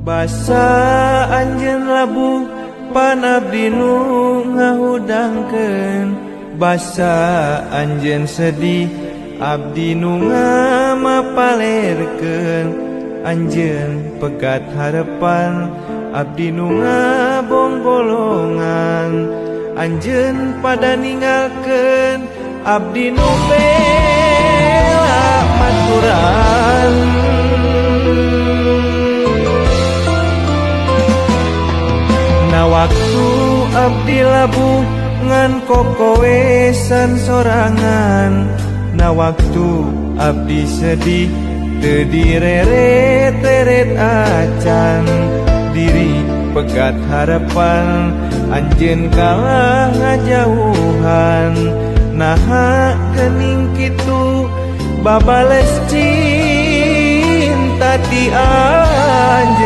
Basa anjeun labuh pan abdi nu ngahudangkeun. Basa anjeun sedih abdi nu ngamapalerkeun. Anjeun pegat harepan abdi nu ngabonggolongan. Anjeun pada ninggalkeun abdi nu bela maturan. Na waktu abdi labuh ngan kokowesan sorangan. Na waktu abdi sedih teu direret-teret acan. Diri pegat harapan anjeun kalah ngajauhan. Naha geuning kitu babales cinta ti anjeun.